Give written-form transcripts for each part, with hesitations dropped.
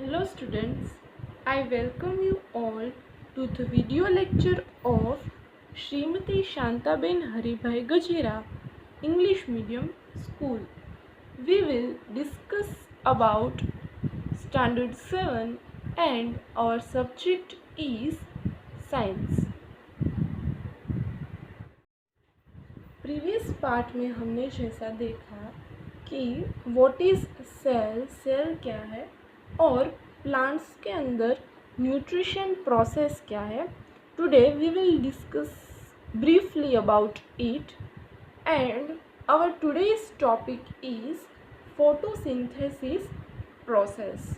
Hello students, I welcome you all to the video lecture of Srimati Shantaben Haribhai Gajera, English Medium School. We will discuss about Standard 7 and our subject is Science. Previous part में हमने जैसा देखा कि what is cell, cell क्या है और plants के अंदर न्यूट्रिशन प्रोसेस क्या है. Today we will discuss briefly about it and our today's topic is photosynthesis process.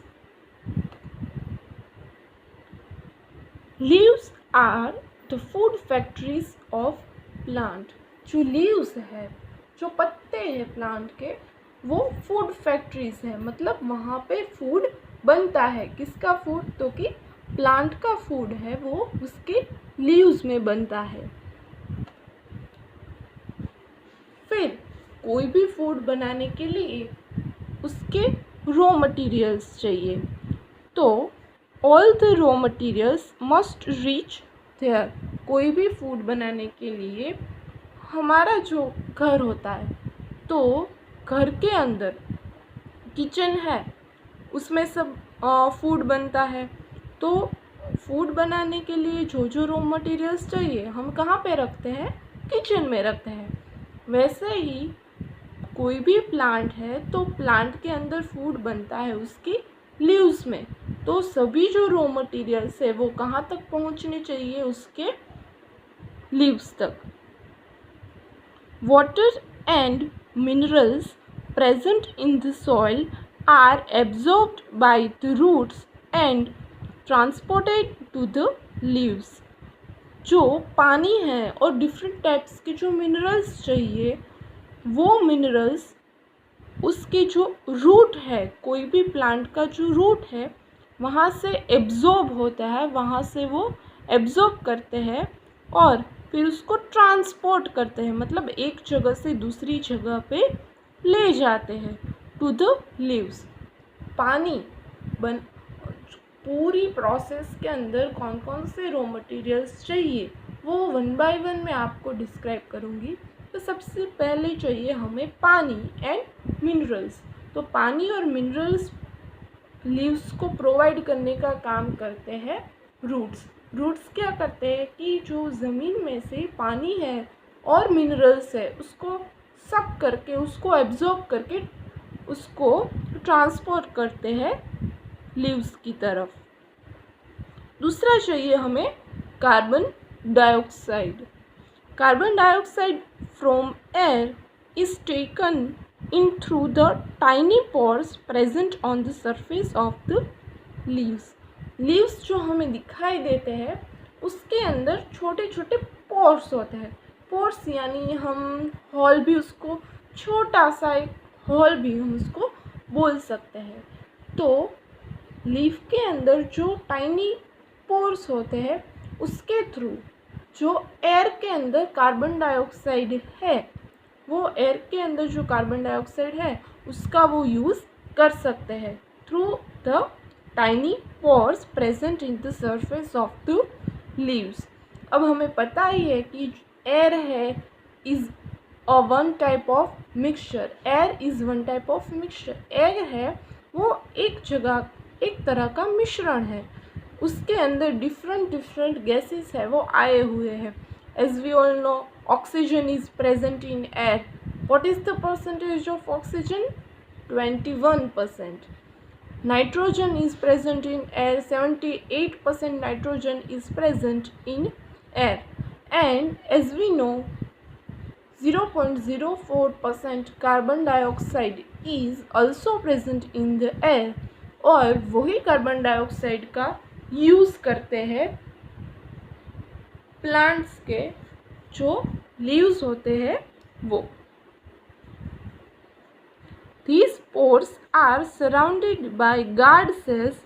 Leaves are the food factories of plant. जो लीव्स है, जो पत्ते हैं प्लांट के, वो फूड फैक्ट्रीज है. मतलब वहाँ पे फूड बनता है. किसका फूड? तो कि प्लांट का फूड है वो उसके लीव्स में बनता है. फिर कोई भी फूड बनाने के लिए उसके रॉ मटेरियल्स चाहिए. तो all the raw materials must reach there. कोई भी फूड बनाने के लिए हमारा जो घर होता है, तो घर के अंदर किचन है, उसमें सब फूड बनता है. तो फूड बनाने के लिए जो जो रॉ मटेरियल्स चाहिए हम कहाँ पे रखते हैं? किचन में रखते हैं. वैसे ही कोई भी प्लांट है तो प्लांट के अंदर फूड बनता है उसकी लीव्स में. तो सभी जो रॉ मटेरियल्स है वो कहाँ तक पहुँचने चाहिए? उसके लीव्स तक. Water and minerals present in the soil are absorbed by the roots and transported to the leaves. जो पानी है और डिफरेंट टाइप्स के जो मिनरल्स चाहिए, वो मिनरल्स उसके जो रूट है, कोई भी प्लांट का जो रूट है वहाँ से एब्जॉर्ब होता है, वहाँ से वो एब्जॉर्ब करते हैं और फिर उसको ट्रांसपोर्ट करते हैं. मतलब एक जगह से दूसरी जगह पे ले जाते हैं टू द लीव्स. पानी पूरी प्रोसेस के अंदर कौन कौन से रॉ मटेरियल्स चाहिए वो वन बाय वन मैं आपको डिस्क्राइब करूँगी. तो सबसे पहले चाहिए हमें पानी एंड मिनरल्स. तो पानी और मिनरल्स लीव्स को प्रोवाइड करने का काम करते हैं रूट्स. रूट्स क्या करते हैं कि जो ज़मीन में से पानी है और मिनरल्स है उसको सक करके, उसको एब्जॉर्ब करके उसको ट्रांसपोर्ट करते हैं लीव्स की तरफ. दूसरा चाहिए हमें carbon dioxide. Carbon dioxide from air is taken in through the tiny pores present on the surface of the leaves. Leaves जो हमें दिखाई देते हैं उसके अंदर छोटे छोटे पोर्स होते हैं. पोर्स यानी हम हॉल भी, उसको छोटा सा एक हॉल भी हम उसको बोल सकते हैं. तो लीफ के अंदर जो टाइनी पोर्स होते हैं उसके थ्रू जो एयर के अंदर कार्बन डाइऑक्साइड है, वो एयर के अंदर जो कार्बन डाइऑक्साइड है उसका वो यूज़ कर सकते हैं through the tiny pores present in the surface of the leaves. अब हमें पता ही है कि एयर है is one type of mixture. Air is one type of mixture. Air है वो एक जगह, एक तरह का मिश्रण है. उसके अंदर डिफरेंट गैसेस है वो आए हुए हैं. As we all know oxygen is present in air. What is the percentage of oxygen? 21%. Nitrogen is present in air. 78% nitrogen is present in air. And as we know, 0.04% carbon dioxide is also present in the air. और वही carbon dioxide का use करते हैं plants के जो leaves होते हैं वो. These pores are surrounded by guard cells.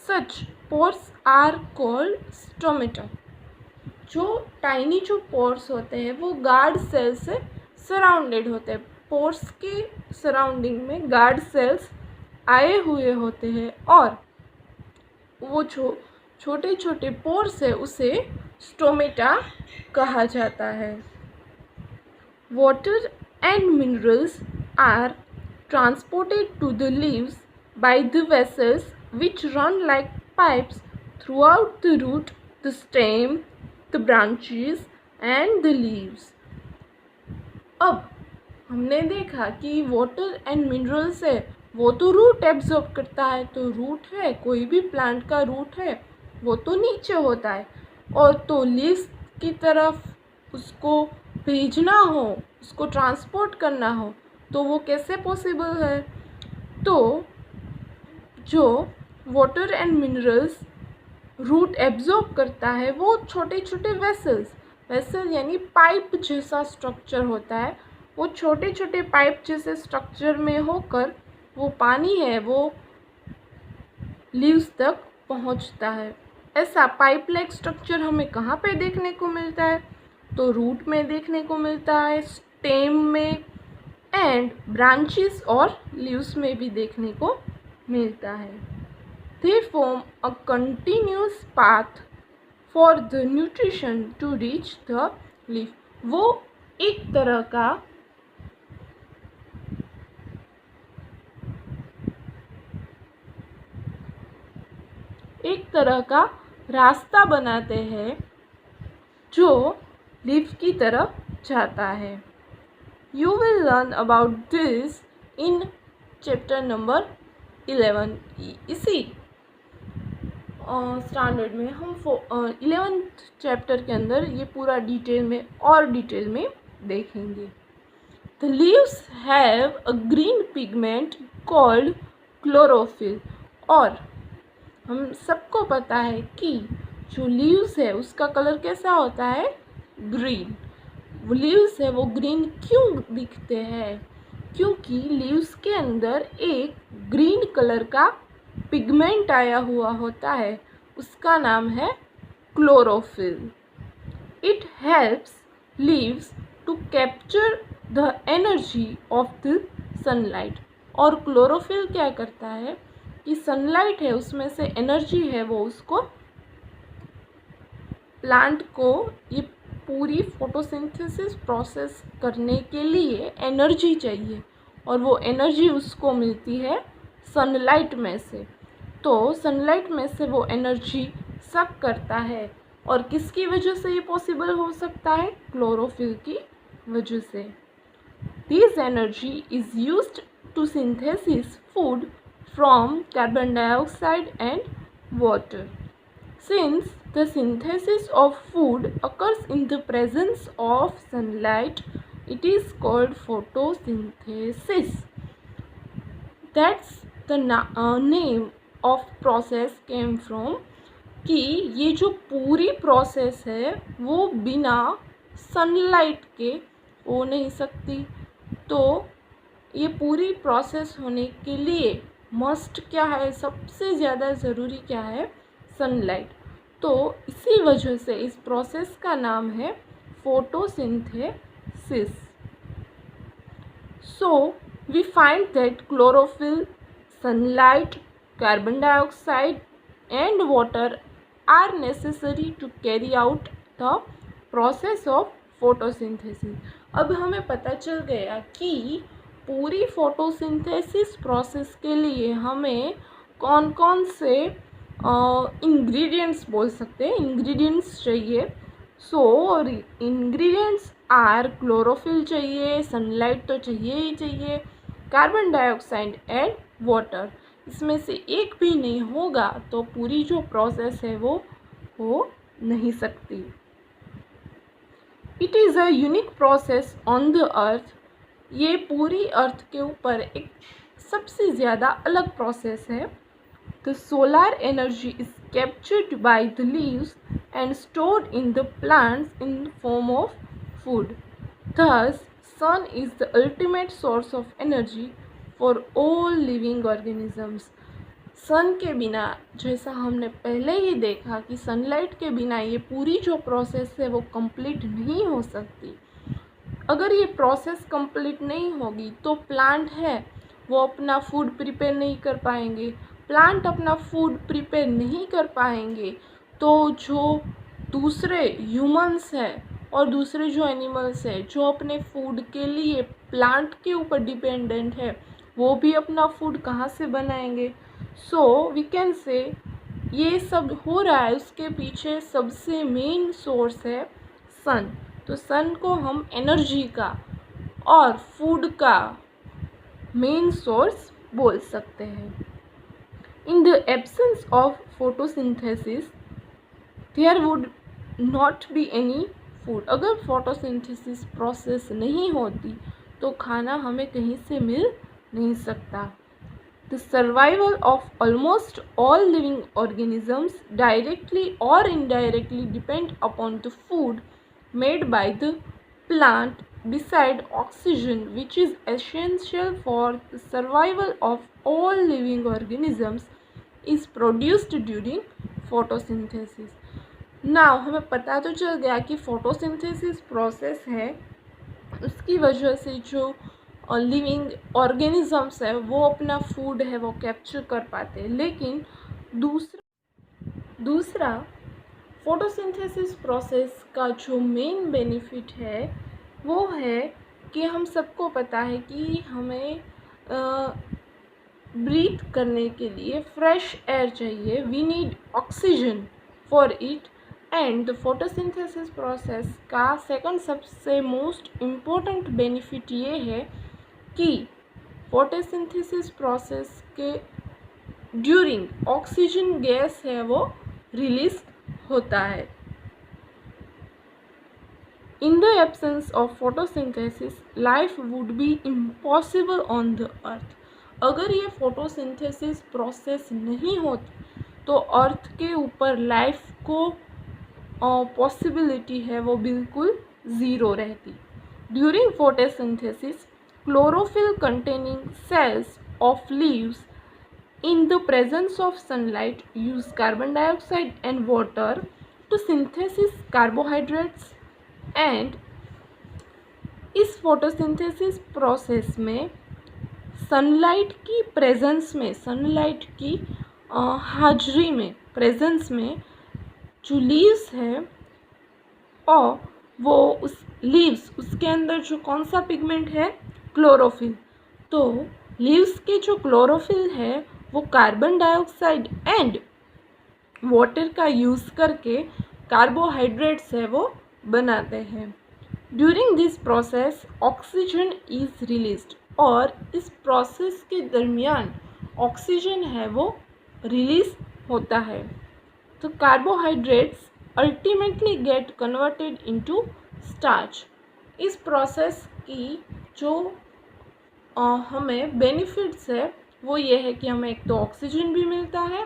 Such pores are called stomata. जो टाइनी जो पोर्स होते हैं वो गार्ड सेल से सराउंडेड होते हैं. पोर्स के सराउंडिंग में गार्ड सेल्स आए हुए होते हैं और वो छोटे छोटे पोर्स है उसे स्टोमेटा कहा जाता है। Water and minerals are transported to the leaves by the vessels which run like pipes throughout the root, the stem, the branches and the leaves. अब हमने देखा कि वाटर एंड मिनरल्स है वो तो रूट एब्जॉर्ब करता है, तो रूट है, कोई भी प्लांट का रूट है वो तो नीचे होता है, और तो लीव्स की तरफ उसको भेजना हो, उसको ट्रांसपोर्ट करना हो तो वो कैसे पॉसिबल है। तो जो water and minerals root absorb करता है वो छोटे छोटे वेसल यानी पाइप जैसा स्ट्रक्चर होता है, वो छोटे छोटे पाइप जैसे स्ट्रक्चर में होकर वो पानी है वो लीव्स तक पहुंचता है। ऐसा पाइप लाइक स्ट्रक्चर हमें कहाँ पे देखने को मिलता है, तो रूट में देखने को मिलता है, स्टेम में एंड ब्रांचेस और लीव्स में भी देखने को मिलता है। They form a continuous path for the nutrition to reach the leaf. वो एक तरह का रास्ता बनाते हैं जो लीफ की तरफ जाता है। You will learn about this in chapter number 11. इसी स्टैंडर्ड में हम 11th चैप्टर के अंदर ये पूरा डिटेल में देखेंगे। The leaves have a green pigment called chlorophyll. और हम सबको पता है कि जो लीव्स है उसका कलर कैसा होता है, ग्रीन। वो लीव्स है वो ग्रीन क्यों दिखते हैं, क्योंकि लीव्स के अंदर एक ग्रीन कलर का पिगमेंट आया हुआ होता है, उसका नाम है chlorophyll. It helps leaves to capture the energy of the sunlight. और क्लोरोफिल क्या करता है कि सनलाइट है उसमें से एनर्जी है वो उसको प्लांट को ये पूरी फोटोसिंथेसिस प्रोसेस करने के लिए एनर्जी चाहिए, और वो एनर्जी उसको मिलती है सनलाइट में से। तो सनलाइट में से वो एनर्जी सक करता है, और किसकी वजह से ये पॉसिबल हो सकता है, क्लोरोफिल की वजह से। This energy is used to synthesis food from carbon dioxide and water. Since the synthesis of food occurs in the presence of sunlight, it is called photosynthesis. That's the name of process came from कि ये जो पूरी process है वो बिना sunlight के हो नहीं सकती। तो ये पूरी प्रोसेस होने के लिए मस्ट क्या है, सबसे ज़्यादा ज़रूरी क्या है, सनलाइट। तो इसी वजह से इस प्रोसेस का नाम है photosynthesis. So we find that chlorophyll, sunlight, carbon dioxide and water are necessary to carry out the process of photosynthesis. अब हमें पता चल गया कि पूरी फोटोसिंथेसिस प्रोसेस के लिए हमें कौन कौन से इंग्रेडिएंट्स बोल सकते हैं, इंग्रेडिएंट्स चाहिए। सो इंग्रेडिएंट्स आर क्लोरोफिल चाहिए, सनलाइट तो चाहिए ही चाहिए, कार्बन डाइऑक्साइड एंड वाटर। इसमें से एक भी नहीं होगा तो पूरी जो प्रोसेस है वो हो नहीं सकती। It is a unique process on the अर्थ। ये पूरी अर्थ के ऊपर एक सबसे ज़्यादा अलग प्रोसेस है। The solar energy is captured by the leaves and stored in the plants in the form of food. Thus, sun is the ultimate source of energy for all living organisms. सन के बिना, जैसा हमने पहले ही देखा कि sunlight के बिना ये पूरी जो प्रोसेस है वो कंप्लीट नहीं हो सकती। अगर ये प्रोसेस कंप्लीट नहीं होगी तो प्लांट है वो अपना फूड प्रिपेयर नहीं कर पाएंगे, प्लांट अपना फूड प्रिपेयर नहीं कर पाएंगे, तो जो दूसरे ह्यूमंस हैं और दूसरे जो एनिमल्स हैं जो अपने फूड के लिए प्लांट के ऊपर डिपेंडेंट है, वो भी अपना फूड कहाँ से बनाएंगे। सो वी कैन से ये सब हो रहा है, उसके पीछे सबसे मेन सोर्स है सन। तो सन को हम एनर्जी का और फूड का मेन सोर्स बोल सकते हैं। In the absence of photosynthesis there would not be any food. अगर फोटोसिंथेसिस प्रोसेस नहीं होती तो खाना हमें कहीं से मिल नहीं सकता। The survival of almost all living organisms directly or indirectly depend upon the food made by the plant beside oxygen, which is essential for the survival of all living organisms, is produced during photosynthesis. Now हमें पता तो चल गया कि photosynthesis process है, उसकी वजह से जो लिविंग ऑर्गेनिजम्स है वो अपना फूड है वो कैप्चर कर पाते हैं। लेकिन दूसरा फोटोसिंथेसिस प्रोसेस का जो मेन बेनिफिट है वो है कि हम सबको पता है कि हमें ब्रीथ करने के लिए फ्रेश एयर चाहिए, we need oxygen for it. And the photosynthesis process का सेकंड सबसे मोस्ट इम्पोर्टेंट बेनिफिट ये है कि फोटोसिंथेसिस प्रोसेस के ड्यूरिंग ऑक्सीजन गैस है वो रिलीज होता है। In the absence of photosynthesis life would be impossible on the earth. अगर ये फोटोसिंथेसिस प्रोसेस नहीं होती तो अर्थ के ऊपर लाइफ को पॉसिबिलिटी है वो बिल्कुल ज़ीरो रहती। During photosynthesis chlorophyll containing cells of leaves in the presence of sunlight use carbon dioxide and water to synthesize carbohydrates and इस फोटोसिंथेसिस प्रोसेस में सनलाइट की प्रेजेंस में, सनलाइट की हाजिरी में, प्रेजेंस में जो लीव्स है और वो उस लीव्स उसके अंदर जो कौन सा पिगमेंट है, क्लोरोफिल। तो लीव्स के जो क्लोरोफिल है वो कार्बन डाइऑक्साइड एंड वाटर का यूज़ करके कार्बोहाइड्रेट्स है वो बनाते हैं। During this process oxygen is released, और इस प्रोसेस के दरमियान ऑक्सीजन है वो रिलीज होता है। तो carbohydrates ultimately get converted into starch. इस प्रोसेस की जो हमें बेनिफिट्स है वो ये है कि हमें एक तो ऑक्सीजन भी मिलता है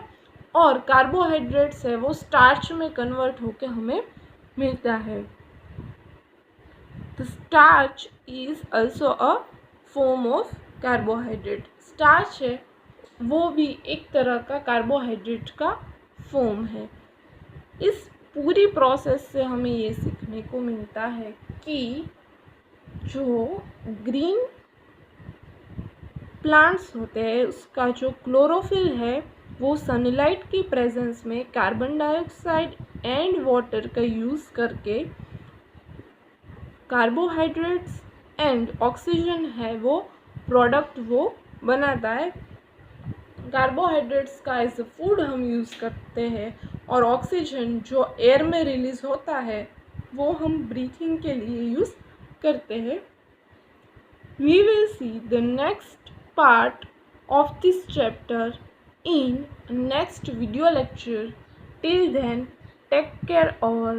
और कार्बोहाइड्रेट्स है वो स्टार्च में कन्वर्ट होकर हमें मिलता है। The starch is also a form of carbohydrate. Starch है वो भी एक तरह का कार्बोहाइड्रेट का फॉर्म है। इस पूरी प्रोसेस से हमें ये सीखने को मिलता है कि जो ग्रीन प्लांट्स होते हैं उसका जो क्लोरोफिल है वो सनलाइट की प्रेजेंस में कार्बन डाइऑक्साइड एंड वाटर का यूज़ करके कार्बोहाइड्रेट्स एंड ऑक्सीजन है वो प्रोडक्ट वो बनाता है। कार्बोहाइड्रेट्स का एज अ फूड हम यूज़ करते हैं और ऑक्सीजन जो एयर में रिलीज़ होता है वो हम ब्रीथिंग के लिए यूज़ करते हैं। We will see the next part of this chapter in next video lecture. Till then, take care all.